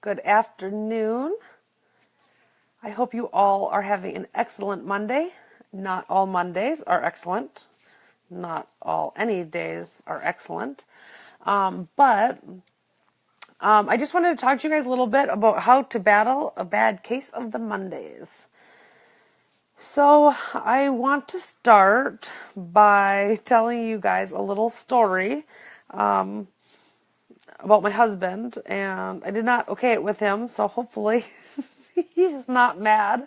Good afternoon. I hope you all are having an excellent Monday. Not all Mondays are excellent. Not all any days are excellent. But I just wanted to talk to you guys a little bit about how to battle a bad case of the Mondays. So I want to start by telling you guys a little story about my husband, and I did not okay it with him, so hopefully he's not mad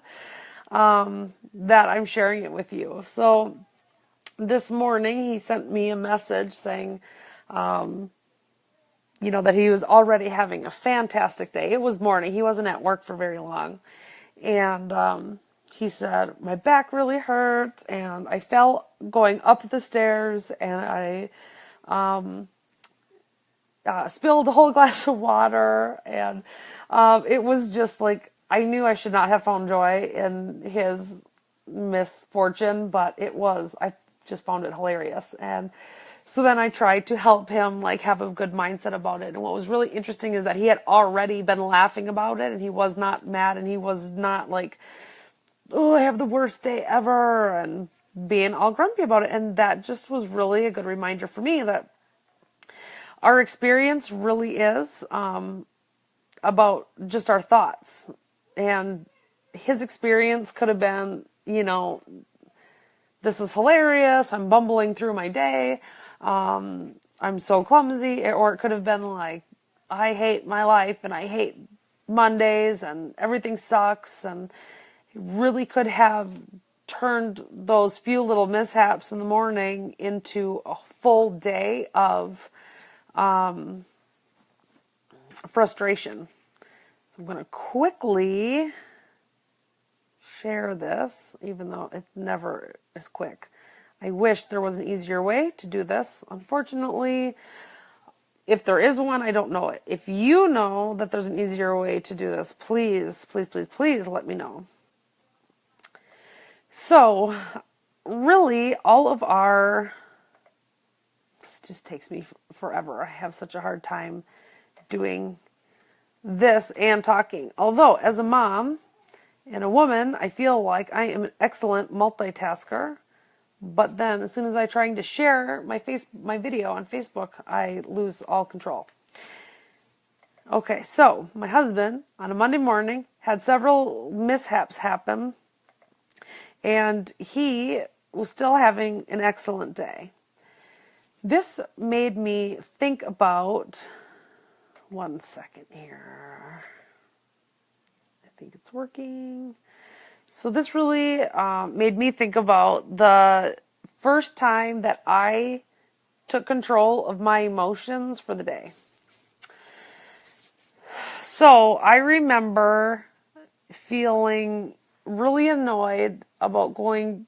that I'm sharing it with you. So this morning he sent me a message saying, that he was already having a fantastic day. It was morning. He wasn't at work for very long. And he said, my back really hurts, and I fell going up the stairs, and I spilled a whole glass of water, and it was just like, I knew I should not have found joy in his misfortune, but I just found it hilarious. And so then I tried to help him have a good mindset about it. And what was really interesting is that he had already been laughing about it, and he was not mad, and he was not like, oh, I have the worst day ever, and being all grumpy about it. And that just was really a good reminder for me that our experience really is about just our thoughts. And his experience could have been, this is hilarious, I'm bumbling through my day, I'm so clumsy. Or it could have been like, I hate my life, and I hate Mondays, and everything sucks. And he really could have turned those few little mishaps in the morning into a full day of frustration. So I'm going to quickly share this, even though it never is quick. I wish there was an easier way to do this. Unfortunately, if there is one, I don't know it. If you know that there's an easier way to do this, please, please, please, please let me know. So, really, this just takes me forever. I have such a hard time doing this and talking. Although, as a mom and a woman, I feel like I am an excellent multitasker. But then, as soon as I'm trying to share my video on Facebook, I lose all control. Okay, so my husband, on a Monday morning, had several mishaps happen, and he was still having an excellent day. This made me think about, one second here, I think it's working. So this really made me think about the first time that I took control of my emotions for the day. So I remember feeling really annoyed about going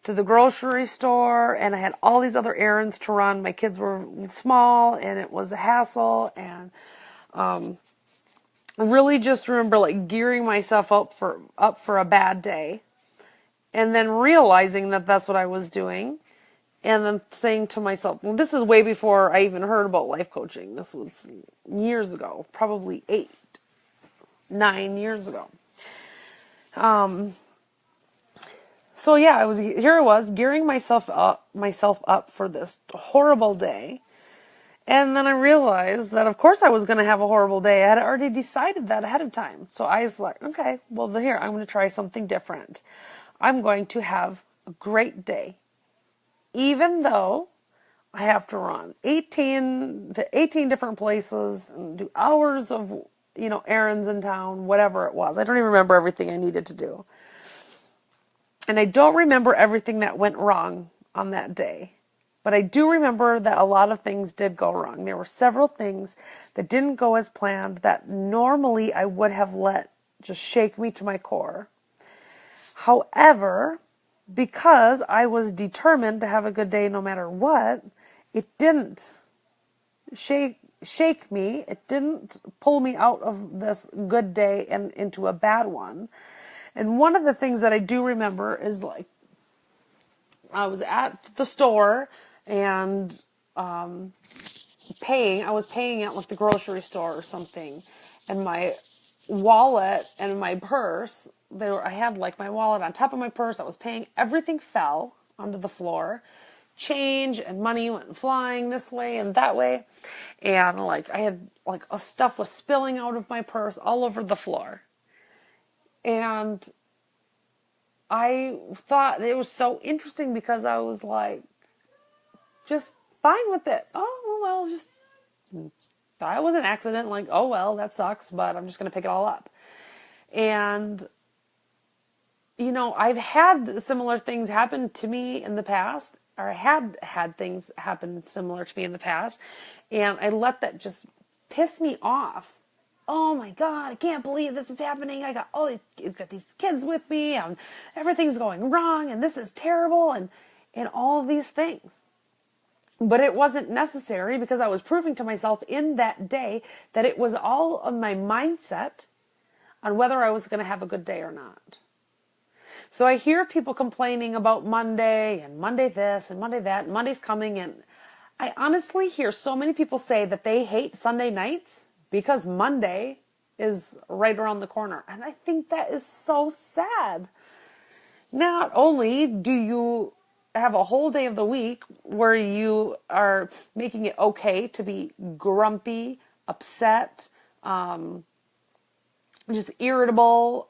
to the grocery store, and I had all these other errands to run. My kids were small, and it was a hassle, and really just remember gearing myself up for a bad day, and then realizing that that's what I was doing, and then saying to myself, well, this is way before I even heard about life coaching. This was years ago, probably 9 years ago. So yeah, I was gearing myself up for this horrible day. And then I realized that of course I was going to have a horrible day. I had already decided that ahead of time. So I was like, okay, well here, I'm going to try something different. I'm going to have a great day. Even though I have to run 18 different places and do hours of, errands in town, whatever it was. I don't even remember everything I needed to do. And I don't remember everything that went wrong on that day. But I do remember that a lot of things did go wrong. There were several things that didn't go as planned that normally I would have let just shake me to my core. However, because I was determined to have a good day no matter what, it didn't shake me. It didn't pull me out of this good day and into a bad one. And one of the things that I do remember is I was at the store, and I was paying at like the grocery store or something, and my wallet and my purse, I had like my wallet on top of my purse. I was paying, everything fell onto the floor. Change and money went flying this way and that way. And like I had like stuff was spilling out of my purse all over the floor. And I thought it was so interesting because I was like, just fine with it. Oh, well, just, that was an accident. Like, oh, well, that sucks, but I'm just going to pick it all up. And, you know, I've had similar things happen to me in the past, or I had things happen similar to me in the past, and I let that just piss me off. Oh my God, I can't believe this is happening. I've got these kids with me, and everything's going wrong, and this is terrible, and all of these things. But it wasn't necessary because I was proving to myself in that day that it was all of my mindset on whether I was going to have a good day or not. So I hear people complaining about Monday and Monday this and Monday that, and Monday's coming, and I honestly hear so many people say that they hate Sunday nights because Monday is right around the corner. And I think that is so sad. Not only do you have a whole day of the week where you are making it okay to be grumpy, upset, just irritable,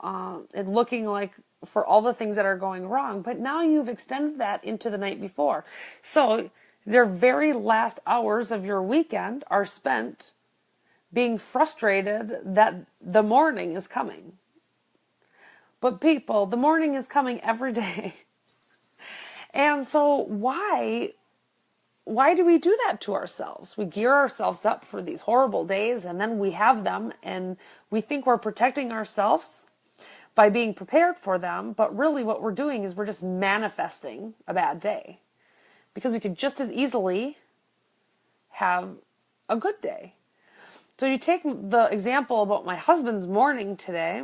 and looking like for all the things that are going wrong. But now you've extended that into the night before. So their very last hours of your weekend are spent being frustrated that the morning is coming. But people, the morning is coming every day. And so why do we do that to ourselves? We gear ourselves up for these horrible days, and then we have them, and we think we're protecting ourselves by being prepared for them, but really what we're doing is we're just manifesting a bad day. Because we could just as easily have a good day. So you take the example about my husband's morning today.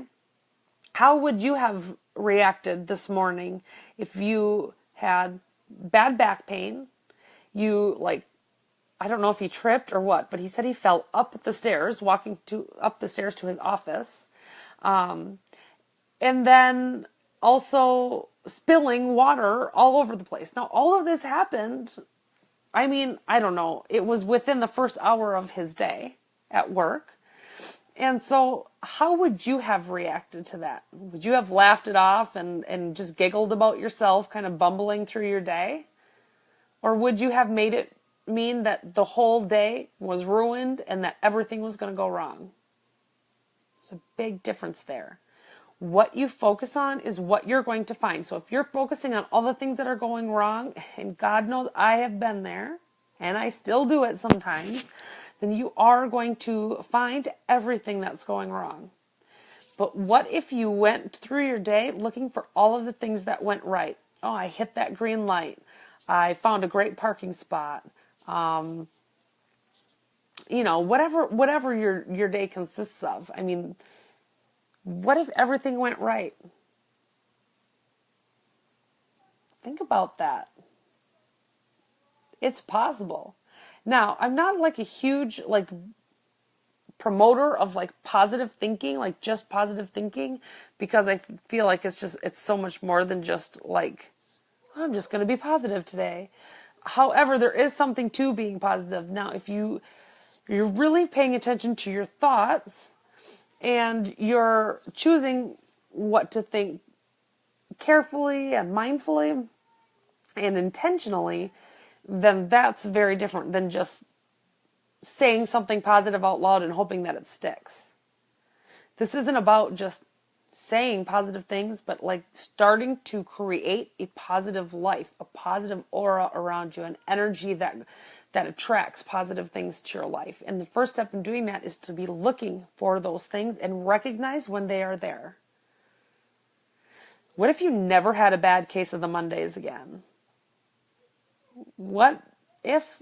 How would you have reacted this morning if you had bad back pain? You, like, I don't know if he tripped or what, but he said he fell up the stairs, up the stairs to his office. And then also spilling water all over the place. Now, all of this happened, I mean, I don't know, it was within the first hour of his day at work. And so how would you have reacted to that? Would you have laughed it off and just giggled about yourself, kind of bumbling through your day? Or would you have made it mean that the whole day was ruined and that everything was going to go wrong? There's a big difference there. What you focus on is what you're going to find. So if you're focusing on all the things that are going wrong, and God knows I have been there, and I still do it sometimes, then you are going to find everything that's going wrong. But what if you went through your day looking for all of the things that went right? Oh, I hit that green light. I found a great parking spot. You know, whatever your day consists of. I mean, what if everything went right? Think about that. It's possible. Now, I'm not like a huge promoter of positive thinking, just positive thinking, because I feel like it's so much more than just I'm just going to be positive today. However, there is something to being positive. Now, if you're really paying attention to your thoughts and you're choosing what to think carefully and mindfully and intentionally, then that's very different than just saying something positive out loud and hoping that it sticks. This isn't about just saying positive things, but starting to create a positive life, a positive aura around you, an energy that attracts positive things to your life. And the first step in doing that is to be looking for those things and recognize when they are there. What if you never had a bad case of the Mondays again? What if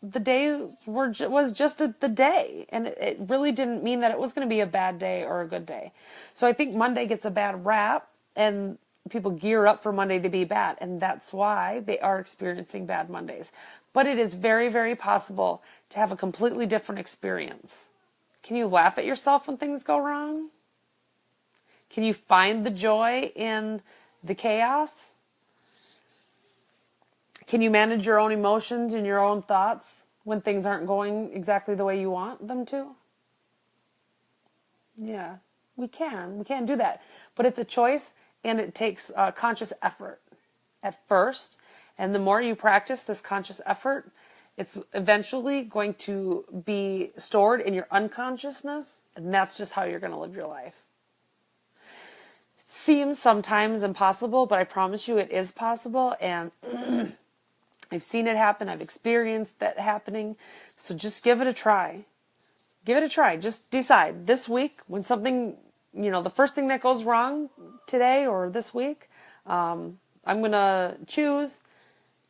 the day was just the day, and it really didn't mean that it was going to be a bad day or a good day? So I think Monday gets a bad rap, and people gear up for Monday to be bad, and that's why they are experiencing bad Mondays. But it is very, very possible to have a completely different experience. Can you laugh at yourself when things go wrong? Can you find the joy in the chaos? Can you manage your own emotions and your own thoughts when things aren't going exactly the way you want them to? Yeah, we can. We can do that. But it's a choice, and it takes conscious effort at first. And the more you practice this conscious effort, it's eventually going to be stored in your unconsciousness, and that's just how you're going to live your life. Seems sometimes impossible, but I promise you it is possible, and I've seen it happen. I've experienced that happening. So just give it a try. Give it a try. Just decide this week when something, the first thing that goes wrong today or this week, I'm going to choose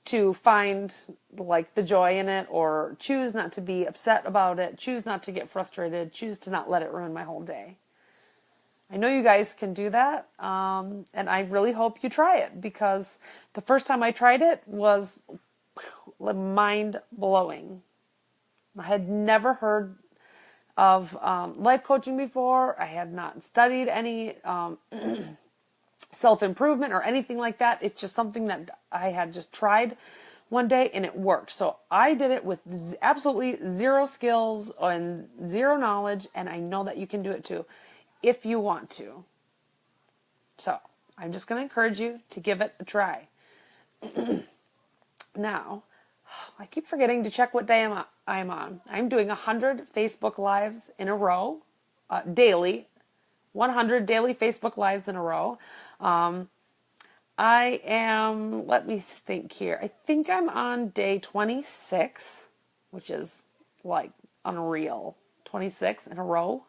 to find the joy in it, or choose not to be upset about it, choose not to get frustrated, choose to not let it ruin my whole day. I know you guys can do that, and I really hope you try it, because the first time I tried it was mind-blowing. I had never heard of life coaching before. I had not studied any self-improvement or anything like that. It's just something that I had just tried one day, and it worked. So I did it with absolutely zero skills and zero knowledge, and I know that you can do it too if you want to. So I'm just going to encourage you to give it a try. Now, I keep forgetting to check what day I'm on. I'm doing 100 Facebook Lives in a row, daily. 100 daily Facebook Lives in a row. I am, let me think here. I think I'm on day 26, which is unreal. 26 in a row.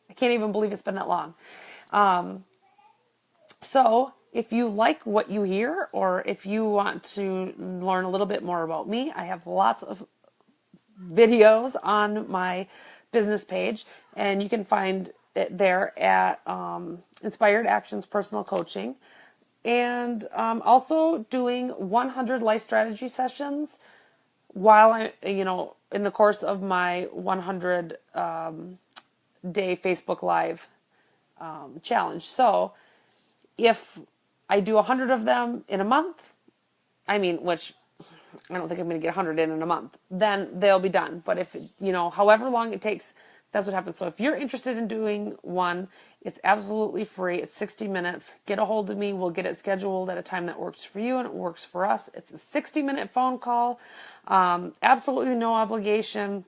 I can't even believe it's been that long. So if you like what you hear, or if you want to learn a little bit more about me, I have lots of videos on my business page, and you can find it there at Inspired Actions Personal Coaching. And also doing 100 life strategy sessions while in the course of my 100 day Facebook Live challenge. So if I do 100 of them in a month, which I don't think I'm going to get 100 in a month, then they'll be done. But if, however long it takes, that's what happens. So if you're interested in doing one, it's absolutely free. It's 60 minutes. Get a hold of me. We'll get it scheduled at a time that works for you and it works for us. It's a 60-minute phone call. Absolutely no obligation.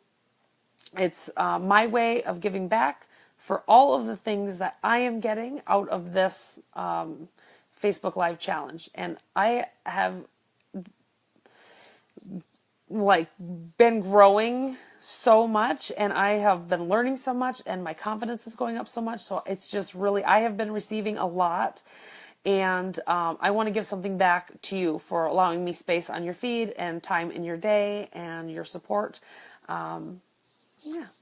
It's my way of giving back for all of the things that I am getting out of this Facebook Live challenge. And I have been growing so much, and I have been learning so much, and my confidence is going up so much. So it's just really, I have been receiving a lot, and I want to give something back to you for allowing me space on your feed and time in your day and your support.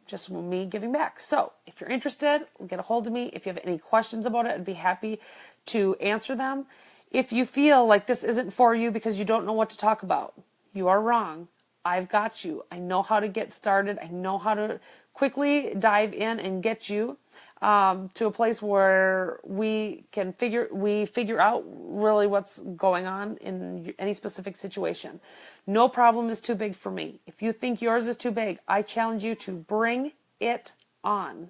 Just me giving back. So if you're interested, get a hold of me. If you have any questions about it, I'd be happy to answer them. If you feel like this isn't for you because you don't know what to talk about, you are wrong. I've got you. I know how to get started. I know how to quickly dive in and get you to a place where we figure out really what's going on in any specific situation. No problem is too big for me. If you think yours is too big, I challenge you to bring it on.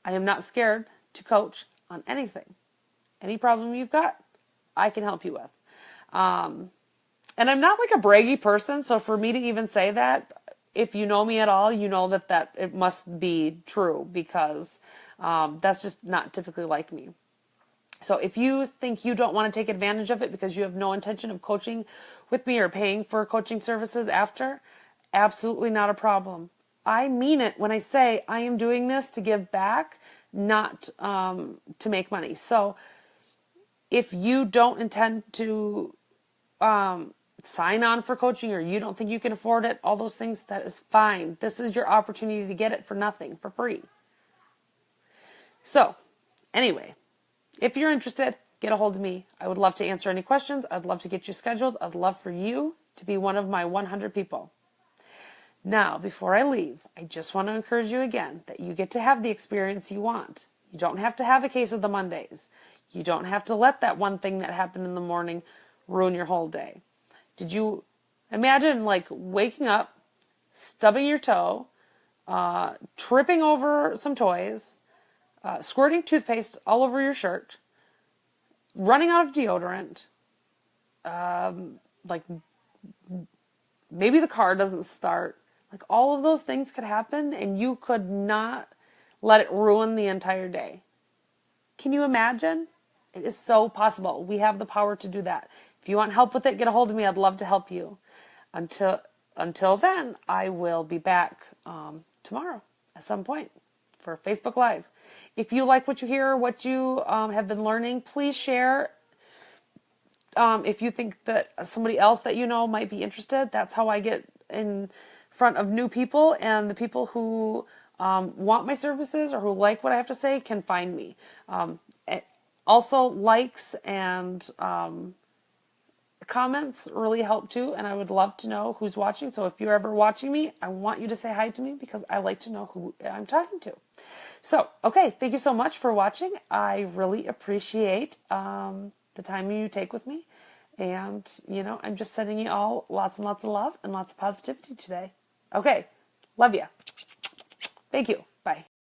I am not scared to coach on anything. Any problem you've got, I can help you with. And I'm not like a braggy person, so for me to even say that, if you know me at all, you know that it must be true, because that's just not typically like me. So if you think you don't want to take advantage of it because you have no intention of coaching with me or paying for coaching services after, absolutely not a problem. I mean it when I say I am doing this to give back, not to make money. So if you don't intend to sign on for coaching, or you don't think you can afford it, all those things, that is fine. This is your opportunity to get it for nothing, for free. So anyway, if you're interested, get a hold of me. I would love to answer any questions. I'd love to get you scheduled. I'd love for you to be one of my 100 people. Now, before I leave, I just want to encourage you again that you get to have the experience you want. You don't have to have a case of the Mondays. You don't have to let that one thing that happened in the morning ruin your whole day. Did you imagine like waking up, stubbing your toe, tripping over some toys, squirting toothpaste all over your shirt, running out of deodorant, like maybe the car doesn't start. Like all of those things could happen and you could not let it ruin the entire day. Can you imagine? It is so possible. We have the power to do that. If you want help with it, get a hold of me. I'd love to help you. Until then, I will be back tomorrow at some point for Facebook Live. If you like what you hear, what you have been learning, please share. If you think that somebody else that you know might be interested, that's how I get in front of new people, and the people who want my services or who like what I have to say can find me. Also, likes and comments really help too, and I would love to know who's watching. So if you're ever watching me, I want you to say hi to me because I like to know who I'm talking to. So, okay, thank you so much for watching. I really appreciate the time you take with me. And, I'm just sending you all lots and lots of love and lots of positivity today. Okay, love you. Thank you.